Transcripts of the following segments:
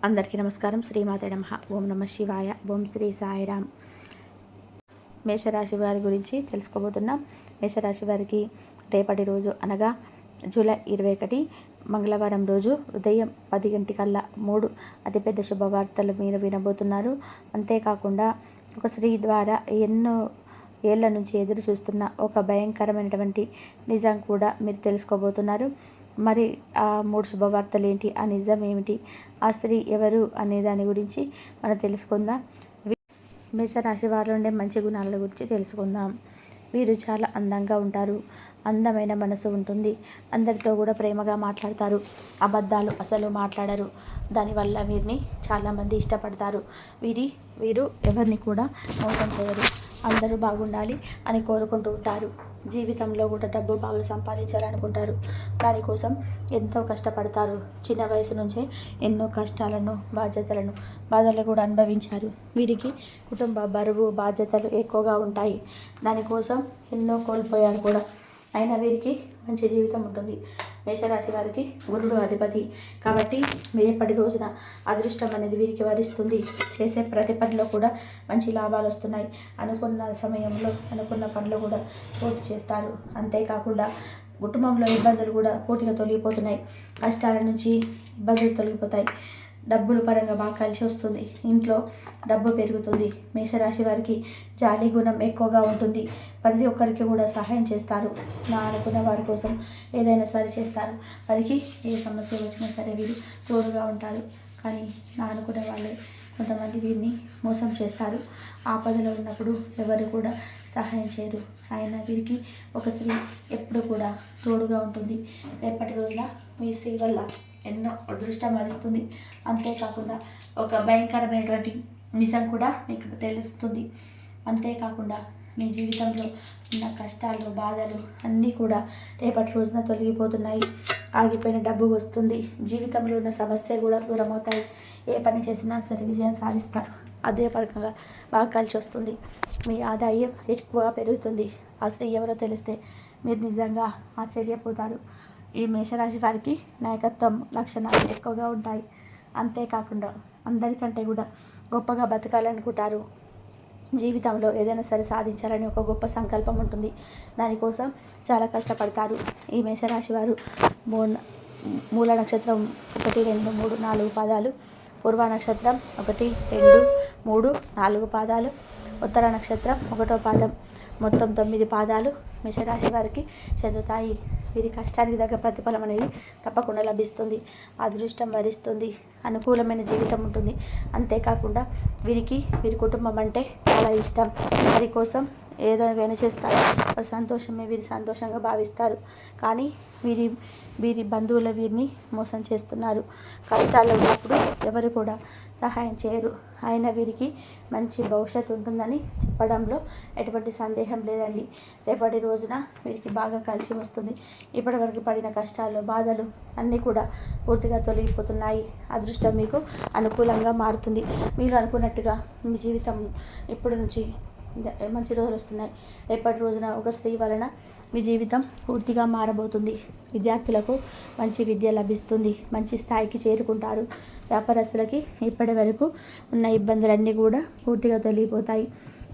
అందరికీ నమస్కారం. శ్రీమాతే నమః. ఓం నమ శివాయ. ఓం శ్రీ సాయిరామ్. మేషరాశి వారి గురించి తెలుసుకోబోతున్నాం. మేషరాశి వారికి రేపటి రోజు అనగా జూలై 21 మంగళవారం రోజు ఉదయం 10 గంటలకల్లా 3 అతిపెద్ద శుభవార్తలు మీరు వినబోతున్నారు. అంతేకాకుండా ఒక స్త్రీ ద్వారా ఎన్నో ఏళ్ల నుంచి ఎదురు చూస్తున్న ఒక భయంకరమైనటువంటి నిజం కూడా మీరు తెలుసుకోబోతున్నారు. మరి ఆ 3 శుభవార్తలు ఏంటి, ఆ నిజం ఏమిటి, ఆ స్త్రీ ఎవరు అనే దాని గురించి మనం తెలుసుకుందాం. మేషరాశి వారిలో ఉండే మంచి గుణాల గురించి తెలుసుకుందాం. వీరు చాలా అందంగా ఉంటారు. అందమైన మనసు ఉంటుంది. అందరితో కూడా ప్రేమగా మాట్లాడతారు. అబద్ధాలు అసలు మాట్లాడరు. దానివల్ల వీరిని చాలామంది ఇష్టపడతారు. వీరు ఎవరిని కూడా మోసం చేయరు. అందరూ బాగుండాలి అని కోరుకుంటూ ఉంటారు. జీవితంలో కూడా డబ్బు బాగా సంపాదించాలనుకుంటారు. దానికోసం ఎంతో కష్టపడతారు. చిన్న వయసు నుంచే ఎన్నో కష్టాలను బాధలు కూడా అనుభవించారు. వీరికి కుటుంబ బరువు బాధ్యతలు ఎక్కువగా ఉంటాయి. దానికోసం ఎన్నో కోల్పోయారు కూడా. అయినా వీరికి మంచి జీవితం ఉంటుంది. మేషరాశి వారికి గురుడు అధిపతి కాబట్టి రేపటి రోజున అదృష్టం అనేది వీరికి వరిస్తుంది. చేసే ప్రతి పనిలో కూడా మంచి లాభాలు వస్తున్నాయి. అనుకున్న సమయంలో అనుకున్న పనులు కూడా పూర్తి చేస్తారు. అంతేకాకుండా కుటుంబంలో ఇబ్బందులు కూడా పూర్తిగా తొలగిపోతున్నాయి. కష్టాల నుంచి ఇబ్బందులు తొలగిపోతాయి. డబ్బుల పరంగా బాగా కలిసి వస్తుంది. ఇంట్లో డబ్బు పెరుగుతుంది. మేషరాశి వారికి జాలి గుణం ఎక్కువగా ఉంటుంది. ప్రతి ఒక్కరికి కూడా సహాయం చేస్తారు. అనుకున్న వారి కోసం ఏదైనా సరే చేస్తారు. వారికి ఏ సమస్య వచ్చినా సరే వీరు తోడుగా ఉంటారు. కానీ అనుకునే వాళ్ళే కొంతమంది వీరిని మోసం చేస్తారు. ఆపదలో ఉన్నప్పుడు ఎవరు కూడా సహాయం చేయరు. ఆయన వీరికి ఒక స్త్రీ ఎప్పుడు కూడా తోడుగా ఉంటుంది. రేపటి రోజున మీ స్త్రీ వల్ల ఎన్నో అదృష్టం వరిస్తుంది. అంతేకాకుండా ఒక భయంకరమైనటువంటి నిజం కూడా మీకు తెలుస్తుంది. అంతేకాకుండా మీ జీవితంలో ఉన్న కష్టాలు బాధలు అన్నీ కూడా రేపటి రోజున తొలగిపోతున్నాయి. ఆగిపోయిన డబ్బు వస్తుంది. జీవితంలో ఉన్న సమస్యలు కూడా దూరం అవుతాయి. ఏ పని చేసినా సరే విజయం సాధిస్తారు. అదే పరంగా బాగా కలిసి వస్తుంది. మీ ఆదాయం ఎక్కువగా పెరుగుతుంది. ఆ స్త్రీ ఎవరో తెలిస్తే మీరు నిజంగా ఆశ్చర్యపోతారు. ఈ మేషరాశి వారికి నాయకత్వం లక్షణాలు ఎక్కువగా ఉంటాయి. అంతేకాకుండా అందరికంటే కూడా గొప్పగా బతకాలనుకుంటారు. జీవితంలో ఏదైనా సరే సాధించాలని ఒక గొప్ప సంకల్పం ఉంటుంది. దానికోసం చాలా కష్టపడతారు. ఈ మేషరాశి వారు మూల నక్షత్రం 1, 2, 3, 4 పాదాలు, పూర్వ నక్షత్రం 1, 2, 3, 4 పాదాలు, ఉత్తర నక్షత్రం 1వ పాదం, మొత్తం 9 పాదాలు మేషరాశి వారికి చెందుతాయి. వీరి కష్టానికి తగ్గ ప్రతిఫలం అనేది తప్పకుండా లభిస్తుంది. అదృష్టం వరిస్తుంది. అనుకూలమైన జీవితం ఉంటుంది. అంతేకాకుండా వీరి కుటుంబం అంటే చాలా ఇష్టం. వారి కోసం ఏదైనా చేస్తారు. వారి సంతోషమే వీరి సంతోషంగా భావిస్తారు. కానీ వీరి బంధువుల వీరిని మోసం చేస్తున్నారు. కష్టాల్లో ఉన్నప్పుడు ఎవరు కూడా సహాయం చేయరు. అయినా వీరికి మంచి భవిష్యత్తు ఉంటుందని చెప్పడంలో ఎటువంటి సందేహం లేదండి. రేపటి రోజున వీరికి బాగా కలిసి వస్తుంది. ఇప్పటివరకు పడిన కష్టాలు బాధలు అన్నీ కూడా పూర్తిగా తొలగిపోతున్నాయి. అదృష్టం మీకు అనుకూలంగా మారుతుంది. మీరు అనుకున్నట్టుగా మీ జీవితం ఇప్పటి నుంచి మంచి రోజులు వస్తున్నాయి. రేపటి రోజున ఒక స్త్రీ వలన మీ జీవితం పూర్తిగా మారబోతుంది. విద్యార్థులకు మంచి విద్య లభిస్తుంది. మంచి స్థాయికి చేరుకుంటారు. వ్యాపారస్తులకి ఇప్పటి వరకు ఉన్న ఇబ్బందులన్నీ కూడా పూర్తిగా తొలగిపోతాయి.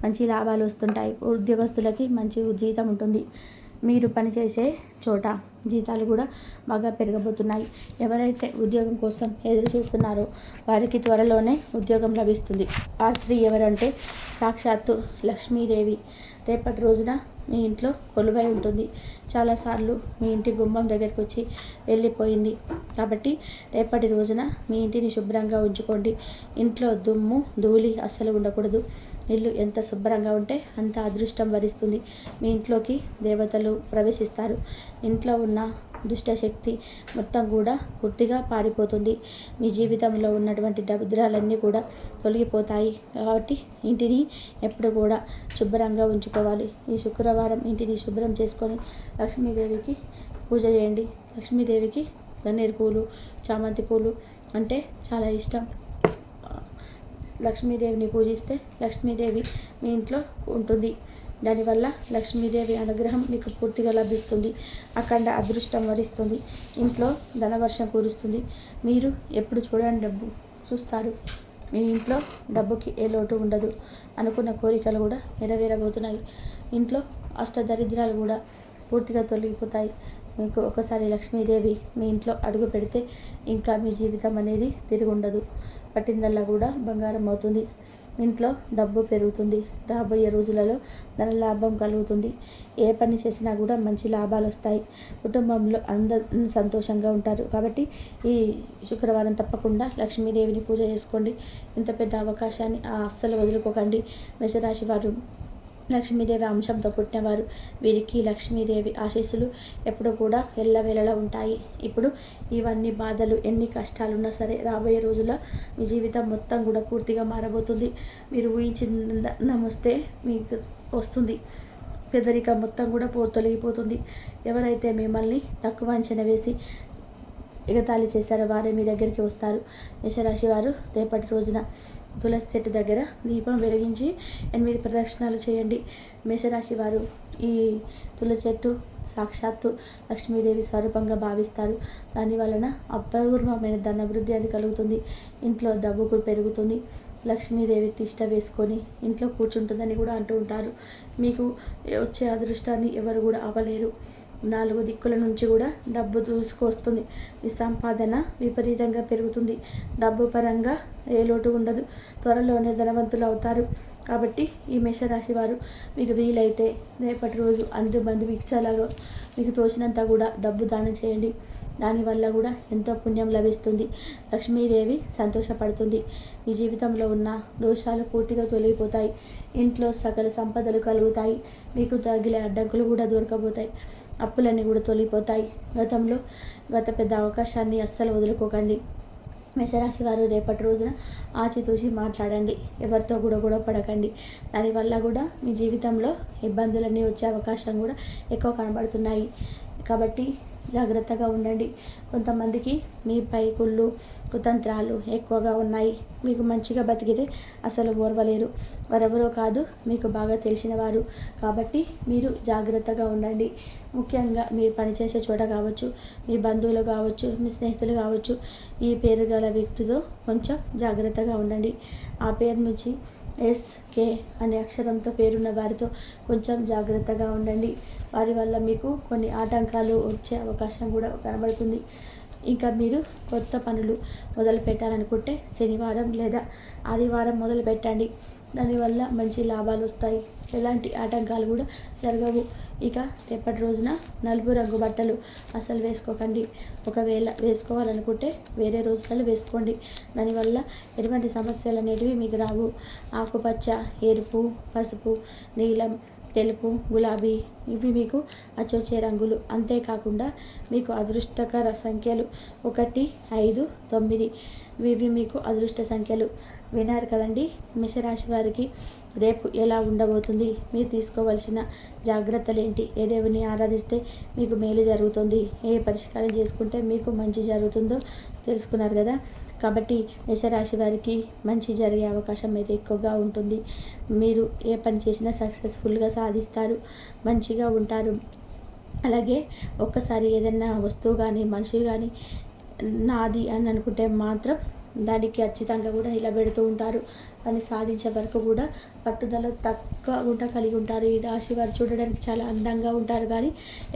మంచి లాభాలు వస్తుంటాయి. ఉద్యోగస్తులకి మంచి జీతం ఉంటుంది. మీరు పనిచేసే చోట జీతాలు కూడా బాగా పెరగబోతున్నాయి. ఎవరైతే ఉద్యోగం కోసం ఎదురు చూస్తున్నారో వారికి త్వరలోనే ఉద్యోగం లభిస్తుంది. ఆ స్త్రీ ఎవరంటే సాక్షాత్తు లక్ష్మీదేవి రేపటి రోజున మీ ఇంట్లో కొలువై ఉంటుంది. చాలాసార్లు మీ ఇంటి గుమ్మం దగ్గరికి వచ్చి వెళ్ళిపోయింది. కాబట్టి రేపటి రోజున మీ ఇంటిని శుభ్రంగా ఉంచుకోండి. ఇంట్లో దుమ్ము ధూళి అస్సలు ఉండకూడదు. ఇల్లు ఎంత శుభ్రంగా ఉంటే అంత అదృష్టం వరిస్తుంది. మీ ఇంట్లోకి దేవతలు ప్రవేశిస్తారు. ఇంట్లో ఉన్న దుష్టశక్తి మొత్తం కూడా పూర్తిగా పారిపోతుంది. మీ జీవితంలో ఉన్నటువంటి దరిద్రాలన్నీ కూడా తొలగిపోతాయి. కాబట్టి ఇంటిని ఎప్పుడు కూడా శుభ్రంగా ఉంచుకోవాలి. ఈ శుక్రవారం ఇంటిని శుభ్రం చేసుకొని లక్ష్మీదేవికి పూజ చేయండి. లక్ష్మీదేవికి గన్నేరు పూలు చామంతి పూలు అంటే చాలా ఇష్టం. లక్ష్మీదేవిని పూజిస్తే లక్ష్మీదేవి మీ ఇంట్లో ఉంటుంది. దానివల్ల లక్ష్మీదేవి అనుగ్రహం మీకు పూర్తిగా లభిస్తుంది. అఖండ అదృష్టం వరిస్తుంది. ఇంట్లో ధనవర్షం కురుస్తుంది. మీరు ఎప్పుడు చూడని డబ్బు చూస్తారు. మీ ఇంట్లో డబ్బుకి ఏ లోటు ఉండదు. అనుకున్న కోరికలు కూడా నెరవేరబోతున్నాయి. ఇంట్లో అష్టదరిద్రాలు కూడా పూర్తిగా తొలగిపోతాయి. మీకు ఒకసారి లక్ష్మీదేవి మీ ఇంట్లో అడుగు పెడితే ఇంకా మీ జీవితం అనేది తిరిగి ఉండదు. పట్టిందల్లా కూడా బంగారం అవుతుంది. ఇంట్లో డబ్బు పెరుగుతుంది. రాబోయే రోజులలో ధన లాభం కలుగుతుంది. ఏ పని చేసినా కూడా మంచి లాభాలు వస్తాయి. కుటుంబంలో అందరూ సంతోషంగా ఉంటారు. కాబట్టి ఈ శుక్రవారం తప్పకుండా లక్ష్మీదేవిని పూజ చేసుకోండి. ఇంత పెద్ద అవకాశాన్ని అస్సలు వదులుకోకండి. మేషరాశి వారు లక్ష్మీదేవి అంశంతో పుట్టినవారు. వీరికి లక్ష్మీదేవి ఆశీస్సులు ఎప్పుడూ కూడా ఎల్లవేళలా ఉంటాయి. ఇప్పుడు ఇవన్నీ బాధలు, ఎన్ని కష్టాలున్నా సరే రాబోయే రోజుల్లో మీ జీవితం మొత్తం కూడా పూర్తిగా మారబోతుంది. మీరు ఊహించిన నమస్తే మీకు వస్తుంది. పెదరిక మొత్తం కూడా తొలగిపోతుంది. ఎవరైతే మిమ్మల్ని తక్కువ అంచనా వేసి ఎగతాళి చేశారో వారే మీ దగ్గరికి వస్తారు. మేషరాశి వారు రేపటి రోజున తులసి చెట్టు దగ్గర దీపం వెలిగించి 8 ప్రదక్షిణాలు చేయండి. మేషరాశి వారు ఈ తులసి చెట్టు సాక్షాత్తు లక్ష్మీదేవి స్వరూపంగా భావిస్తారు. దాని వలన అపూర్వమైన ధనాభివృద్ధి అని కలుగుతుంది. ఇంట్లో డబ్బు పెరుగుతుంది. లక్ష్మీదేవి తిష్ట వేసుకొని ఇంట్లో కూర్చుంటుందని కూడా అంటూ ఉంటారు. మీకు వచ్చే అదృష్టాన్ని ఎవరు కూడా ఆపలేరు. 4 దిక్కుల నుంచి కూడా డబ్బు దూసుకొస్తుంది. మీ సంపాదన విపరీతంగా పెరుగుతుంది. డబ్బు పరంగా ఏ లోటు ఉండదు. త్వరలోనే ధనవంతులు అవుతారు. కాబట్టి ఈ మేషరాశి వారు మీకు వీలైతే రేపటి రోజు మంది భిక్షలాగా మీకు తోచినంత కూడా డబ్బు దానం చేయండి. దానివల్ల కూడా ఎంతో పుణ్యం లభిస్తుంది. లక్ష్మీదేవి సంతోషపడుతుంది. మీ జీవితంలో ఉన్న దోషాలు పూర్తిగా తొలగిపోతాయి. ఇంట్లో సకల సంపదలు కలుగుతాయి. మీకు తగిలే అడ్డంకులు కూడా దొరకబోతాయి. అప్పులన్నీ కూడా తొలగిపోతాయి. గత పెద్ద అవకాశాన్ని అస్సలు వదులుకోకండి. మేషరాశి వారు రేపటి రోజున ఆచితూచి మాట్లాడండి. ఎవరితో కూడా గొడవ పడకండి. దానివల్ల కూడా మీ జీవితంలో ఇబ్బందులన్నీ వచ్చే అవకాశం కూడా ఎక్కువ కనబడుతున్నాయి. కాబట్టి జాగ్రత్తగా ఉండండి. కొంతమందికి మీపై కుళ్ళు కుతంత్రాలు ఎక్కువగా ఉన్నాయి. మీకు మంచిగా బతికితే అసలు ఓర్వలేరు. వారెవరో కాదు, మీకు బాగా తెలిసిన వారు. కాబట్టి మీరు జాగ్రత్తగా ఉండండి. ముఖ్యంగా మీరు పనిచేసే చోట కావచ్చు, మీ బంధువులు కావచ్చు, మీ స్నేహితులు కావచ్చు, ఈ పేరు గల వ్యక్తితో కొంచెం జాగ్రత్తగా ఉండండి. ఆ పేరు నుంచి SK అనే అక్షరంతో పేరున్న వారితో కొంచెం జాగ్రత్తగా ఉండండి. వారి వల్ల మీకు కొన్ని ఆటంకాలు వచ్చే అవకాశం కూడా కనబడుతుంది. ఇంకా మీరు కొత్త పనులు మొదలు పెట్టాలనుకుంటే శనివారం లేదా ఆదివారం మొదలు పెట్టండి. దానివల్ల మంచి లాభాలు వస్తాయి. ఎలాంటి ఆటంకాలు కూడా జరగవు. ఇక రేపటి రోజున నలుపు రంగు బట్టలు అసలు వేసుకోకండి. ఒకవేళ వేసుకోవాలనుకుంటే వేరే రోజులలో వేసుకోండి. దానివల్ల ఎటువంటి సమస్యలు అనేటివి మీకు రావు. ఆకుపచ్చ, ఎరుపు, పసుపు, నీలం, తెలుపు, గులాబీ ఇవి మీకు అచ్చొచ్చే రంగులు. అంతేకాకుండా మీకు అదృష్టకర సంఖ్యలు 1, 5, 9 ఇవి మీకు అదృష్ట సంఖ్యలు. విన్నారు కదండి మేషరాశి వారికి రేపు ఎలా ఉండబోతుంది. మీరు తీసుకోవాల్సిన జాగ్రత్తలు ఏంటి, ఏ దేవుని ఆరాధిస్తే మీకు మేలు జరుగుతుంది, ఏ పరిష్కారం చేసుకుంటే మీకు మంచి జరుగుతుందో తెలుసుకున్నారు కదా. కాబట్టి మేషరాశి వారికి మంచి జరిగే అవకాశం అయితే ఎక్కువగా ఉంటుంది. మీరు ఏ పని చేసినా సక్సెస్ఫుల్గా సాధిస్తారు, మంచిగా ఉంటారు. అలాగే ఒక్కసారి ఏదైనా వస్తువు కానీ మనిషి కానీ నాది అని అనుకుంటే మాత్రం దానికి ఖచ్చితంగా కూడా నిలబెడుతూ ఉంటారు. దాన్ని సాధించే వరకు కూడా పట్టుదల తక్కువ కలిగి ఉంటారు. ఈ రాశి వారు చూడడానికి చాలా అందంగా ఉంటారు, కానీ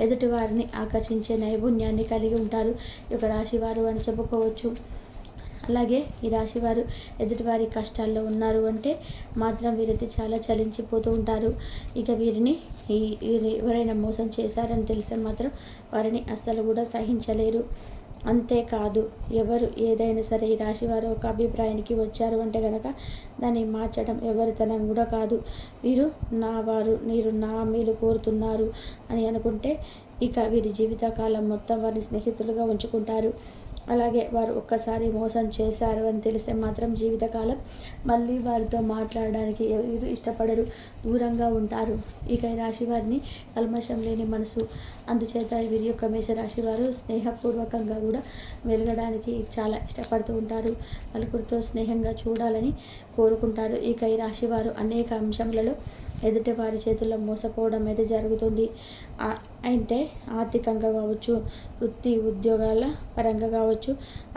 ఎదుటి వారిని ఆకర్షించే నైపుణ్యాన్ని కలిగి ఉంటారు ఈ యొక్క రాశి వారు అని చెప్పుకోవచ్చు. అలాగే ఈ రాశి వారు ఎదుటివారి కష్టాల్లో ఉన్నారు అంటే మాత్రం వీరైతే చాలా చలించిపోతూ ఉంటారు. ఇక వీరిని ఎవరైనా మోసం చేశారని తెలిస్తే మాత్రం వారిని అస్సలు కూడా సహించలేరు. అంతేకాదు, ఎవరు ఏదైనా సరే ఈ రాశివారు ఒక అభిప్రాయానికి వచ్చారు అంటే కనుక దాన్ని మార్చడం ఎవరితనం కూడా కాదు. వీరు నా వారు, మీరు నా మేలు కోరుతున్నారు అని అనుకుంటే ఇక వీరి జీవితకాలం మొత్తం వారిని స్నేహితులుగా ఉంచుకుంటారు. అలాగే వారు ఒక్కసారి మోసం చేశారు అని తెలిస్తే మాత్రం జీవితకాలం మళ్ళీ వారితో మాట్లాడడానికి ఎవరు ఇష్టపడరు, దూరంగా ఉంటారు. ఇక ఈ రాశి వారిని కల్మషం లేని మనసు. అందుచేత వీరి యొక్క మేషరాశి వారు స్నేహపూర్వకంగా కూడా మెలగడానికి చాలా ఇష్టపడుతూ ఉంటారు. నలుగురితో స్నేహంగా చూడాలని కోరుకుంటారు. ఇక ఈ రాశి వారు అనేక అంశములలో ఎదుటి వారి చేతుల్లో మోసపోవడం అయితే జరుగుతుంది. అంటే ఆర్థికంగా కావచ్చు, వృత్తి ఉద్యోగాల పరంగా కావచ్చు,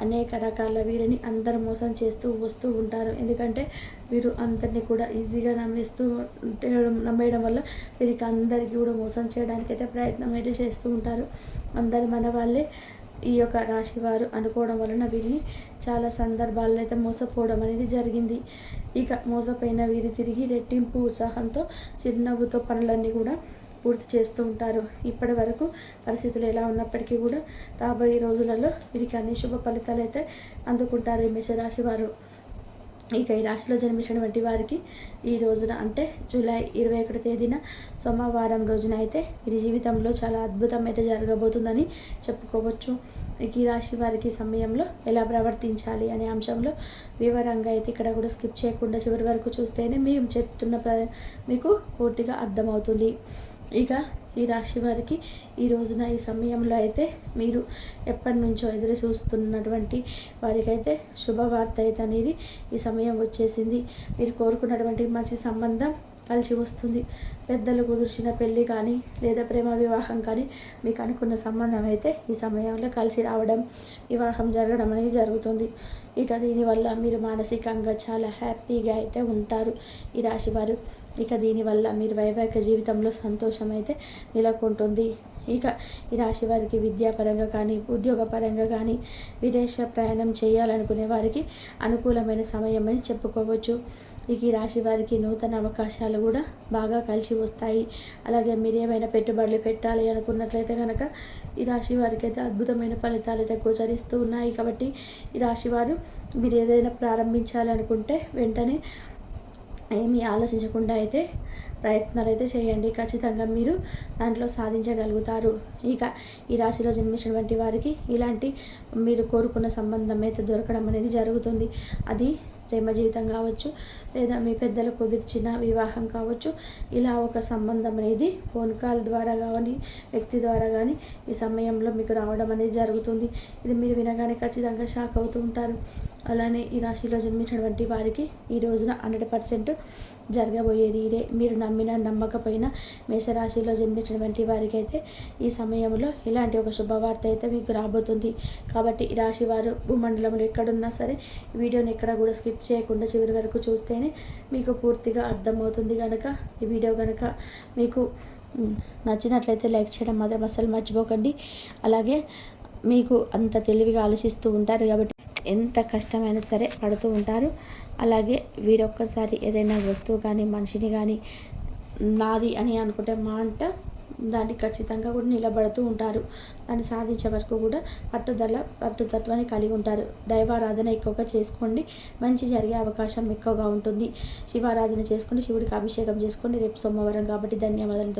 అనేక రకాల వీరిని అందరూ మోసం చేస్తూ వస్తూ ఉంటారు. ఎందుకంటే వీరు అందరినీ కూడా ఈజీగా నమ్మేయడం వల్ల వీరికి అందరికీ కూడా మోసం చేయడానికైతే ప్రయత్నం అయితే చేస్తూ ఉంటారు. అందరు మన వాళ్ళే ఈ యొక్క రాశి వారు అనుకోవడం వలన వీరిని చాలా సందర్భాల్లో అయితే మోసపోవడం అనేది జరిగింది. ఇక మోసపోయిన వీరు తిరిగి రెట్టింపు ఉత్సాహంతో చిరునవ్వుతో పనులన్నీ కూడా పూర్తి చేస్తూ ఉంటారు. ఇప్పటి వరకు పరిస్థితులు ఎలా ఉన్నప్పటికీ కూడా రాబోయే రోజులలో వీరికి అన్ని శుభ ఫలితాలు అయితే అందుకుంటారు ఈ మేషరాశి వారు. ఇక ఈ రాశిలో జన్మించినటువంటి వారికి ఈ రోజున అంటే జూలై 21 తేదీన సోమవారం రోజున అయితే వీరి జీవితంలో చాలా అద్భుతం అయితే జరగబోతుందని చెప్పుకోవచ్చు. ఈ రాశి వారికి సమయంలో ఎలా ప్రవర్తించాలి అనే అంశంలో వివరంగా అయితే ఇక్కడ కూడా స్కిప్ చేయకుండా చివరి వరకు చూస్తేనే మేము చెప్తున్న మీకు పూర్తిగా అర్థమవుతుంది. ఇక ఈ రాశి వారికి ఈ రోజున ఈ సమయంలో అయితే మీరు ఎప్పటి నుంచో ఎదురు చూస్తున్నటువంటి వారికైతే శుభవార్త అయితే అనేది ఈ సమయం వచ్చేసింది. మీరు కోరుకున్నటువంటి మంచి సంబంధం కలిసి వస్తుంది. పెద్దలు కుదిర్చిన పెళ్ళి కానీ లేదా ప్రేమ వివాహం కానీ మీకు అనుకున్న సంబంధం అయితే ఈ సమయంలో కలిసి రావడం, వివాహం జరగడం అనేది జరుగుతుంది. ఇక దీనివల్ల మీరు మానసికంగా చాలా హ్యాపీగా అయితే ఉంటారు ఈ రాశివారు. ఇక దీనివల్ల మీరు వైవాహిక జీవితంలో సంతోషం అయితే నెలకొంటుంది. ఇక ఈ రాశి వారికి విద్యాపరంగా కానీ ఉద్యోగపరంగా కానీ విదేశ ప్రయాణం చేయాలనుకునే వారికి అనుకూలమైన సమయం అని చెప్పుకోవచ్చు. ఇక ఈ రాశి వారికి నూతన అవకాశాలు కూడా బాగా కలిసి వస్తాయి. అలాగే మీరు ఏమైనా పెట్టుబడులు పెట్టాలి అనుకున్నట్లయితే కనుక ఈ రాశి వారికి అయితే అద్భుతమైన ఫలితాలు అయితే గోచరిస్తూ ఉన్నాయి. కాబట్టి ఈ రాశి వారు మీరు ఏదైనా ప్రారంభించాలనుకుంటే వెంటనే ఏమీ ఆలోచించకుండా అయితే ప్రయత్నాలు అయితే చేయండి. ఖచ్చితంగా మీరు దాంట్లో సాధించగలుగుతారు. ఇక ఈ రాశిలో జన్మించినటువంటి వారికి ఇలాంటి మీరు కోరుకున్న సంబంధం అయితే దొరకడం అనేది జరుగుతుంది. అది ప్రేమ జీవితం కావచ్చు, లేదా మీ పెద్దలు కుదిర్చిన వివాహం కావచ్చు. ఇలా ఒక సంబంధం అనేది ఫోన్ కాల్ ద్వారా కానీ వ్యక్తి ద్వారా కానీ ఈ సమయంలో మీకు రావడం అనేది జరుగుతుంది. ఇది మీరు వినగానే ఖచ్చితంగా షాక్ అవుతూ ఉంటారు. అలానే ఈ రాశిలో జన్మించినటువంటి వారికి ఈ రోజున 100% జరగబోయేది ఇదే. మీరు నమ్మినా నమ్మకపోయినా మేషరాశిలో జన్మించినటువంటి వారికి అయితే ఈ సమయంలో ఇలాంటి ఒక శుభవార్త అయితే మీకు రాబోతుంది. కాబట్టి ఈ రాశి వారు భూమండలంలో ఎక్కడున్నా సరే ఈ వీడియోని ఎక్కడ కూడా స్కిప్ చేయకుండా చివరి వరకు చూస్తేనే మీకు పూర్తిగా అర్థమవుతుంది. కనుక ఈ వీడియో కనుక మీకు నచ్చినట్లయితే లైక్ చేయడం మాత్రం అస్సలు మర్చిపోకండి. అలాగే మీకు అంత తెలివిగా ఆలోచిస్తూ ఉంటారు కాబట్టి ఎంత కష్టమైనా సరే పడుతూ ఉంటారు. అలాగే వీరొక్కసారి ఏదైనా వస్తువు కానీ మనిషిని కానీ నాది అని అనుకుంటే మాట దాన్ని ఖచ్చితంగా కూడా నిలబడుతూ ఉంటారు. దాన్ని సాధించే వరకు కూడా పట్టుతత్వాన్ని కలిగి ఉంటారు. దైవారాధన ఎక్కువగా చేసుకోండి, మంచి జరిగే అవకాశం ఎక్కువగా ఉంటుంది. శివారాధన చేసుకోండి, శివుడికి అభిషేకం చేసుకోండి. రేపు సోమవారం కాబట్టి ధన్యవాదాలు.